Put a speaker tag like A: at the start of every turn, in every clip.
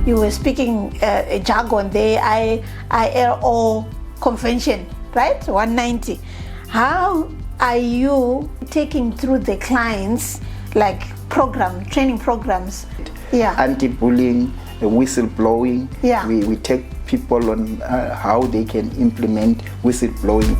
A: you were speaking a jargon there, ILO Convention, right? 190. How are you taking through the clients, like training programs? Yeah.
B: Anti-bullying, whistleblowing.
A: Yeah.
B: We take people on how they can implement whistleblowing.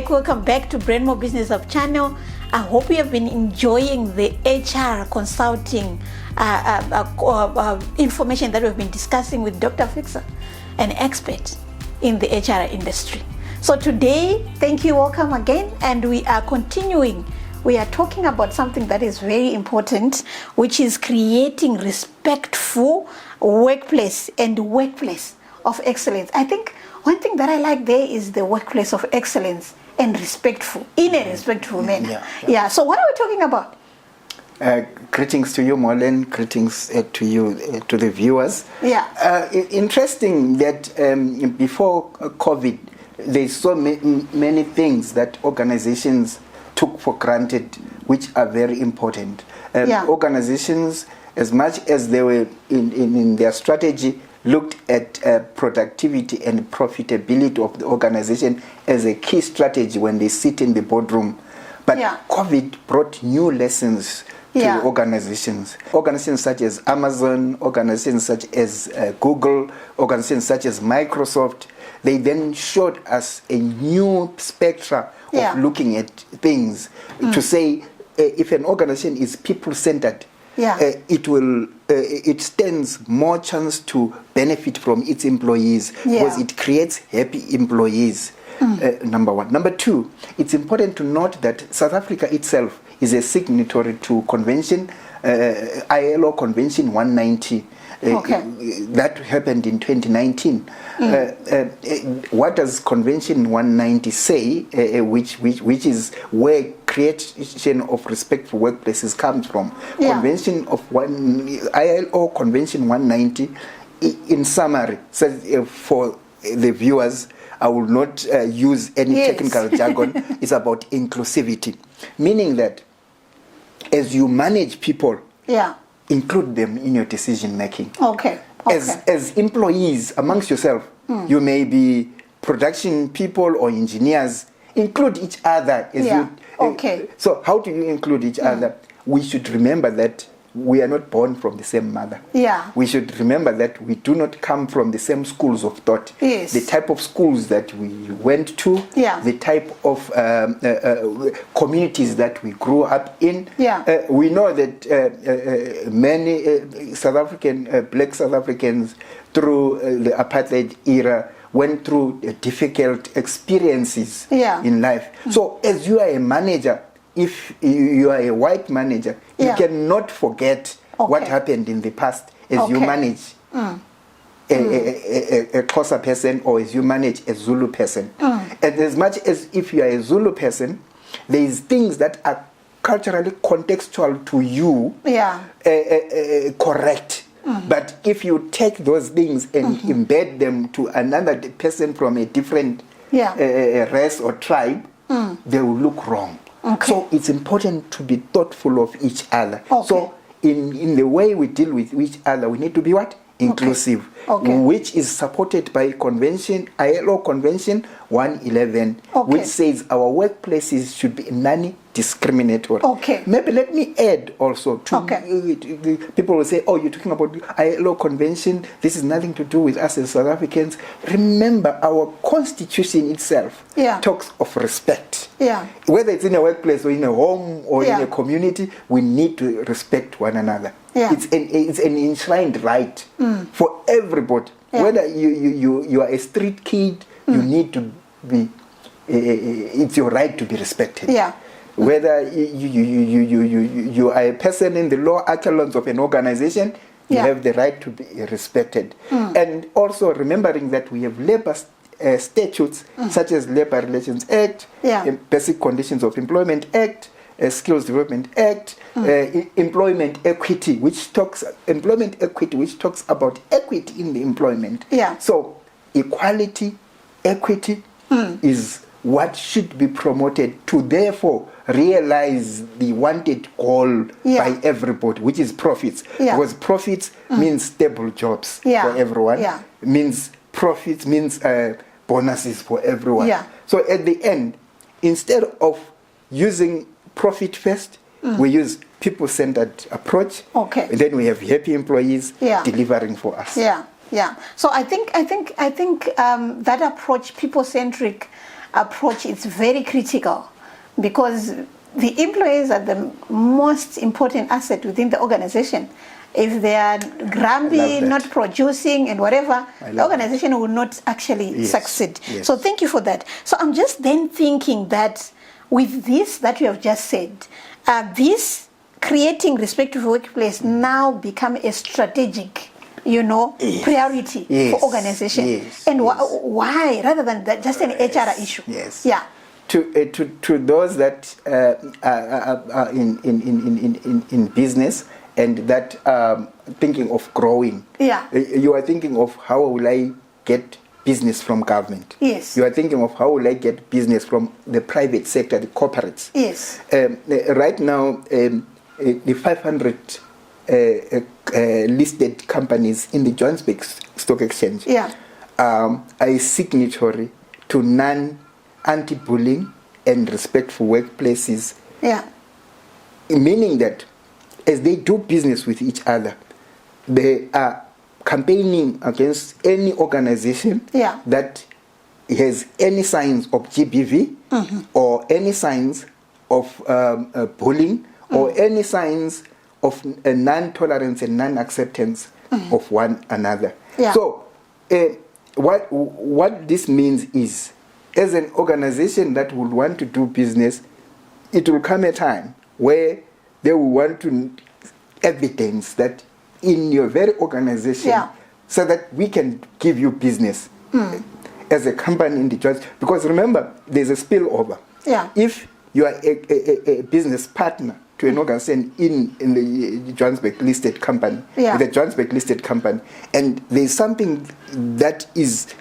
A: Welcome back to Brendmo Business Hub channel. I hope you have been enjoying the HR consulting information that we've been discussing with Dr. Fixer, an expert in the HR industry. So today, thank you, welcome again, and we are continuing. We are talking about something that is very important, which is creating respectful workplace and workplace of excellence. I think one thing that I like there is the workplace of excellence and respectful, in a respectful manner. Yeah. So what are we talking about?
B: Greetings to you, Mollen. Greetings to you, to the viewers.
A: Yeah.
B: Interesting that before COVID, there's so many things that organizations took for granted, which are very important. Organizations, as much as they were in their strategy, looked at productivity and profitability of the organization as a key strategy when they sit in the boardroom. But COVID brought new lessons to the organizations. Organizations such as Amazon, organizations such as Google, organizations such as Microsoft, they then showed us a new spectrum of looking at things to say if an organization is people-centered, it stands more chance to benefit from its employees because it creates happy employees. Number one. Number two, it's important to note that South Africa itself is a signatory to convention, ILO Convention 190. That happened in 2019. What does Convention 190 say, which is where creation of respectful workplaces comes from? ILO Convention 190, in summary, says for the viewers, I will not use any technical jargon. It's about inclusivity, meaning that as you manage people, include them in your decision making. As employees amongst yourself, you may be production people or engineers. Include each other as you. So how do you include each other? We should remember that we are not born from the same mother. We should remember that we do not come from the same schools of thought. The type of schools that we went to, the type of communities that we grew up in. We know that many South African, black South Africans through the apartheid era went through difficult experiences in life. So as you are a manager, if you are a white manager, you cannot forget what happened in the past as you manage a Xhosa person or as you manage a Zulu person. And as much as if you are a Zulu person, there is things that are culturally contextual to you, correct. But if you take those things and embed them to another person from a different race or tribe, they will look wrong. So it's important to be thoughtful of each other. So in the way we deal with each other, we need to be what? Inclusive, which is supported by convention, ILO Convention 111, which says our workplaces should be non-discriminatory. Maybe let me add also to people will say, oh, you're talking about ILO Convention, this is nothing to do with us as South Africans. Remember, our constitution itself talks of respect. Whether it's in a workplace or in a home or in a community, we need to respect one another. It's an enshrined right for everybody. Whether you are a street kid, you need to be. It's your right to be respected. Whether you are a person in the lower echelons of an organization, you have the right to be respected. And also remembering that we have labor statutes such as Labour Relations Act, Basic Conditions of Employment Act, Skills Development Act, Employment Equity, which talks about equity in the employment. So equality, equity is what should be promoted to therefore realize the wanted goal by everybody, which is profits. Because profits means stable jobs for everyone. Means profits means bonuses for everyone. So at the end, instead of using profit first, we use people-centered approach. And then we have happy employees delivering for us.
A: So I think that approach, people-centric approach, is very critical, because the employees are the most important asset within the organization. If they are grumpy, not producing and whatever, the organization will not actually succeed. So thank you for that. So I'm just then thinking that with this that you have just said, this creating respectful workplace now become a strategic, priority for organization. And why, rather than just an HR issue?
B: To those that are in business and that thinking of growing, you are thinking of how will I get business from government. You are thinking of how will I get business from the private sector, the corporates. Right now, the 500 listed companies in the Johannesburg Stock Exchange are signatory to non-anti-bullying and respectful workplaces. Meaning that as they do business with each other, they are campaigning against any organization that has any signs of GBV or any signs of bullying or any signs of non-tolerance and non-acceptance of one another. So what this means is, as an organization that would want to do business, it will come a time where they will want to evidence that in your very organization, so that we can give you business as a company in the joint. Because remember, there's a spillover. If you are a business partner to an organization in the Johannesburg listed company, with a Johannesburg listed company, and there's something that is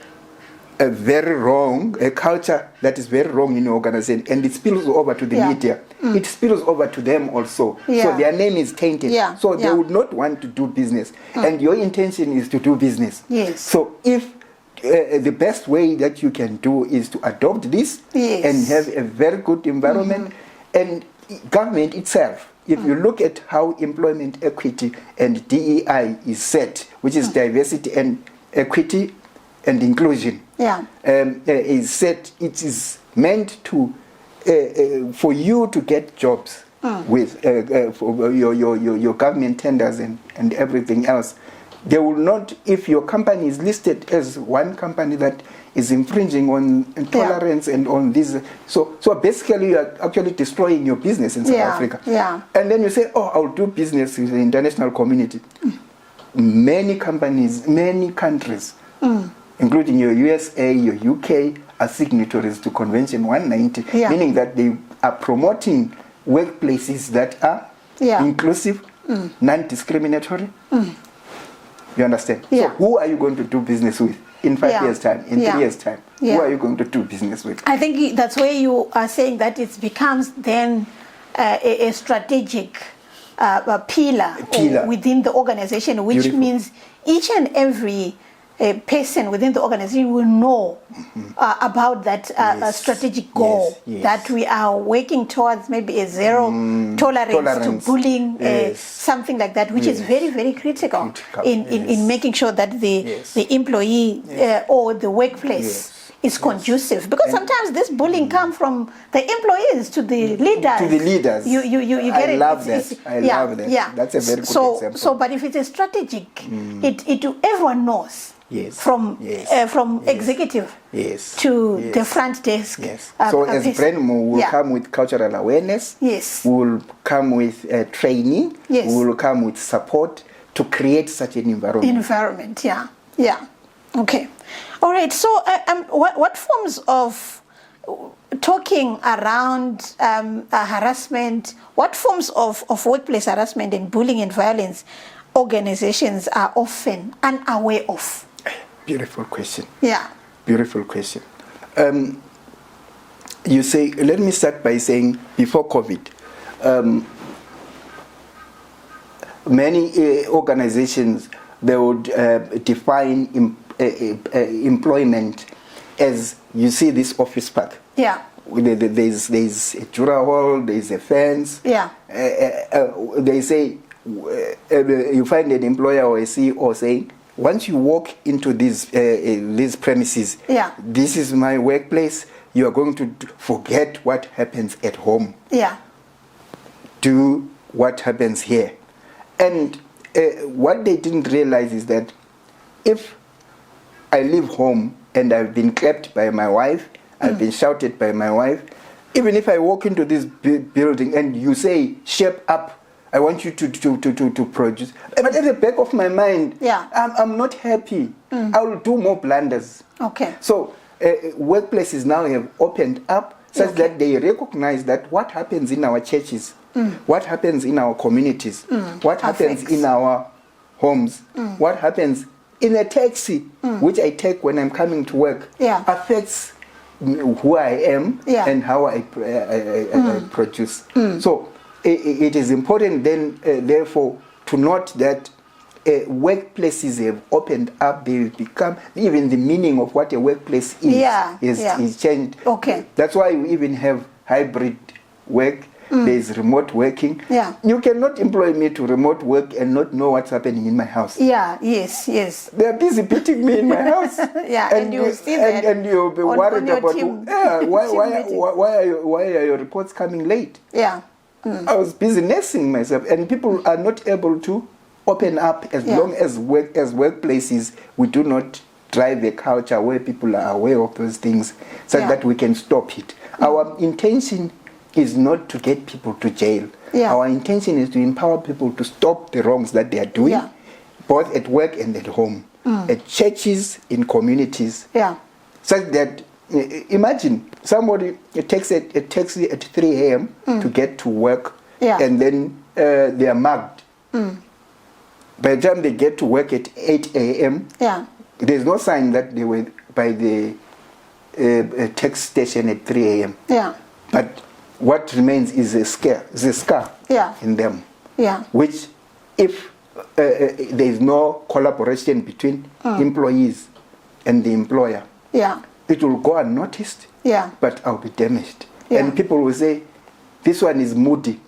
B: very wrong, a culture that is very wrong in your organization, and it spills over to the media, it spills over to them also. So their name is tainted. So they would not want to do business. And your intention is to do business. So if the best way that you can do is to adopt this and have a very good environment, and government itself, if you look at how employment equity and DEI is set, which is diversity and equity and inclusion, is set, it is meant to for you to get jobs with for your government tenders and everything else. They will not, if your company is listed as one company that is infringing on tolerance and on this. So basically you are actually destroying your business in South Africa. And then you say, oh, I'll do business with the international community. Many companies, many countries, including your USA, your UK, are signatories to Convention 190, meaning that they are promoting workplaces that are inclusive, non-discriminatory. You understand? So who are you going to do business with in 5 years' time, in 3 years' time? Who are you going to do business with?
A: I think that's where you are saying that it becomes then a strategic pillar within the organization, which means each and every person within the organization will know about that strategic goal that we are working towards, maybe a zero tolerance to bullying, something like that, which is very, very critical in making sure that the employee or the workplace is conducive, because sometimes this bullying comes from the employees to the leaders.
B: To the leaders.
A: You get it.
B: I love that. That's a very good example.
A: So, but if it's a strategic, it everyone knows. From executive to the front desk.
B: So as Brendmo will come with cultural awareness, will come with training, will come with support to create such an environment.
A: Okay. All right. So, what forms of talking around harassment, what forms of workplace harassment and bullying and violence organizations are often unaware of?
B: Beautiful question.
A: Yeah.
B: Beautiful question. You say, let me start by saying, before COVID, many organizations, they would define employment as, you see this office park.
A: Yeah.
B: There's a Jura hall, there's a fence.
A: Yeah.
B: They say, you find an employer or a CEO saying, once you walk into these premises,
A: yeah,
B: this is my workplace, you are going to forget what happens at home.
A: Yeah.
B: Do what happens here. And what they didn't realize is that if I leave home and I've been clapped by my wife, I've been shouted by my wife, even if I walk into this building and you say, shape up, I want you to produce. But at the back of my mind,
A: yeah,
B: I'm not happy. I will do more blunders.
A: Okay.
B: So workplaces now have opened up such that they recognize that what happens in our churches, what happens in our communities, what happens in our homes, what happens in a taxi, which I take when I'm coming to work, affects who I am and how I produce. So it is important then, therefore, to note that workplaces have opened up. They've become, even the meaning of what a workplace is changed.
A: Okay.
B: That's why we even have hybrid work. There's remote working.
A: Yeah.
B: You cannot employ me to remote work and not know what's happening in my house.
A: Yeah, yes.
B: They're busy beating me in my house.
A: Yeah, and you'll see that.
B: And you'll be worried about why are your reports coming late?
A: Yeah.
B: I was busy nursing myself, and people are not able to open up as long as workplaces, we do not drive a culture where people are aware of those things so that we can stop it. Our intention is not to get people to jail. Our intention is to empower people to stop the wrongs that they are doing, both at work and at home, at churches, in communities, such that, imagine somebody takes a taxi at 3 a.m. to get to work, and then they are mugged. By the time they get to work at 8 a.m., there's no sign that they were by the taxi station at 3 a.m. But what remains is a scar in them, which, if there is no collaboration between employees and the employer, it will go unnoticed, but I'll be damaged. And people will say, this one is moody.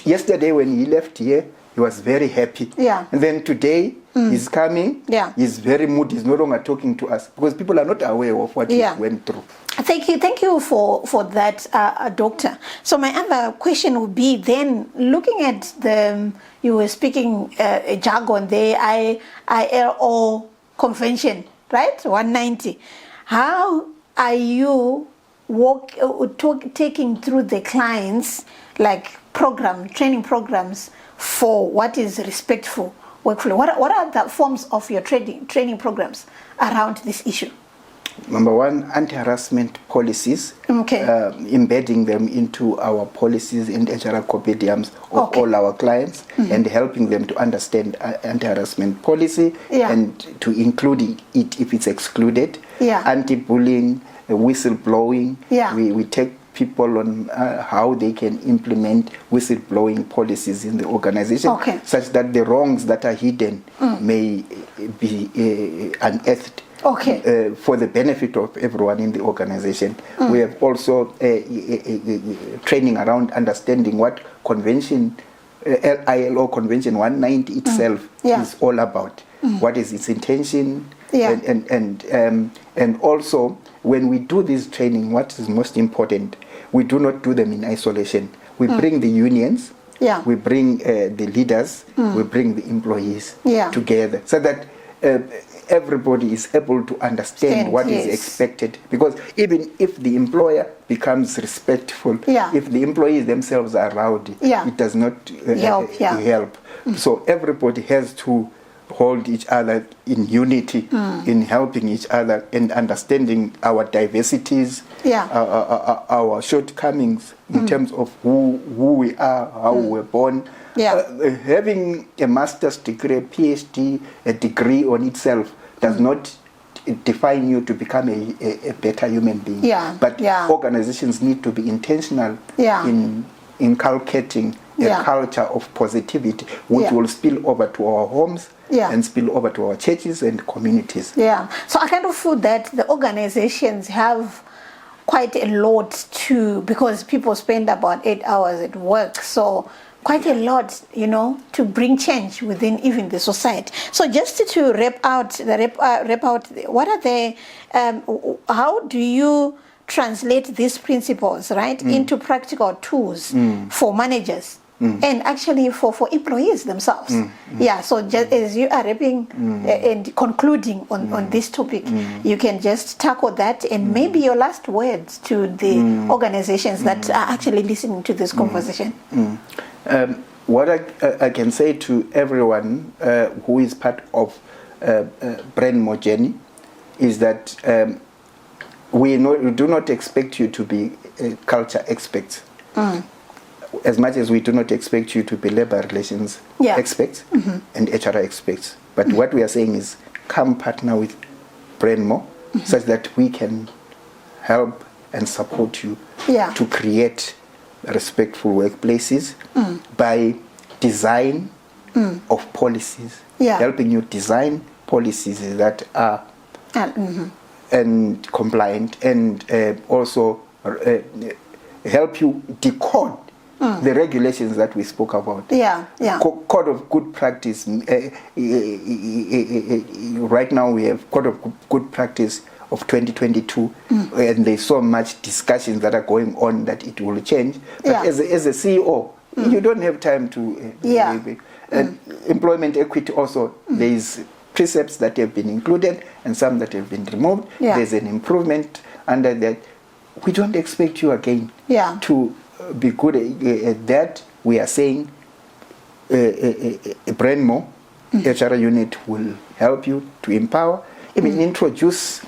B: Yesterday when he left here, he was very happy. And then today, he's coming, he's very moody, he's no longer talking to us, because people are not aware of what he went through.
A: Thank you for that, Doctor. So my other question would be then, looking at you were speaking a jargon there, ILO Convention, right, 190. How are you taking through the clients, like training programs for what is respectful workflow? What are the forms of your training programs around this issue?
B: Number one, anti-harassment policies, embedding them into our policies and HR compendiums of all our clients, and helping them to understand anti-harassment policy and to include it if it's excluded. Anti-bullying, whistleblowing. We take people on how they can implement whistleblowing policies in the organization, such that the wrongs that are hidden may be unearthed. For the benefit of everyone in the organization. We have also training around understanding what convention, ILO Convention 190 itself is all about. What is its intention? And also, when we do this training, what is most important, we do not do them in isolation. We bring the unions, we bring the leaders, we bring the employees together, so that everybody is able to understand what is expected. Because even if the employer becomes respectful, if the employees themselves are rowdy, it does not help. So everybody has to hold each other in unity, in helping each other and understanding our diversities, our shortcomings in terms of who we are, how we were born. Having a master's degree, a PhD, a degree on itself does not define you to become a better human being. But organizations need to be intentional in inculcating a culture of positivity, which will spill over to our homes and spill over to our churches and communities.
A: So I kind of feel that the organizations have quite a lot to, because people spend about 8 hours at work, so quite a lot, you know, to bring change within even the society. So just to wrap out, what are the, how do you translate these principles, right, into practical tools for managers and actually for employees themselves? So just as you are wrapping and concluding on this topic, you can just tackle that and maybe your last words to the organizations that are actually listening to this conversation.
B: What I can say to everyone who is part of Brendmo journey is that we do not expect you to be culture experts, as much as we do not expect you to be labor relations experts and HR experts. But what we are saying is, come partner with Brendmo such that we can help and support you to create respectful workplaces by design of policies, helping you design policies that are and compliant, and also help you decode the regulations that we spoke about. Code of good practice. Right now we have Code of Good Practice of 2022, and there's so much discussions that are going on that it will change. But as a CEO, you don't have time to. Employment equity also, there is precepts that have been included and some that have been removed. There's an improvement under that. We don't expect you again to be good at that. We are saying a Brendmo HR unit will help you to empower, even introduce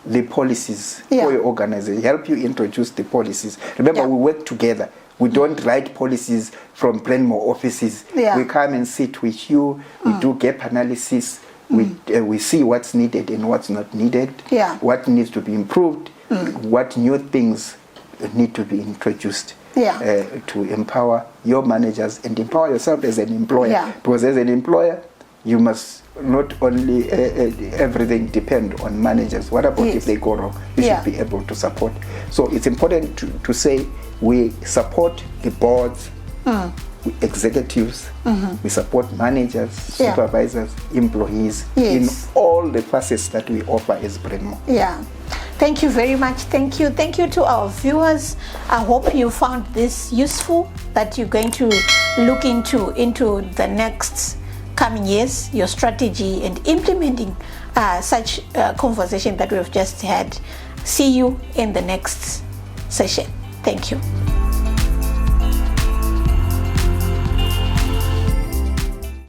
B: the policies for your organization, help you introduce the policies. Remember, we work together. We don't write policies from Brendmo offices. We come and sit with you. We do gap analysis. We see what's needed and what's not needed, what needs to be improved, what new things need to be introduced to empower your managers and empower yourself as an employer. Because as an employer, you must not only everything depend on managers. What about if they go wrong? You should be able to support. So it's important to say we support the boards, executives, we support managers, supervisors, employees in all the facets that we offer as Brendmo.
A: Thank you very much. Thank you to our viewers. I hope you found this useful, that you're going to look into the next coming years, your strategy and implementing such conversation that we've just had. See you in the next session. Thank you.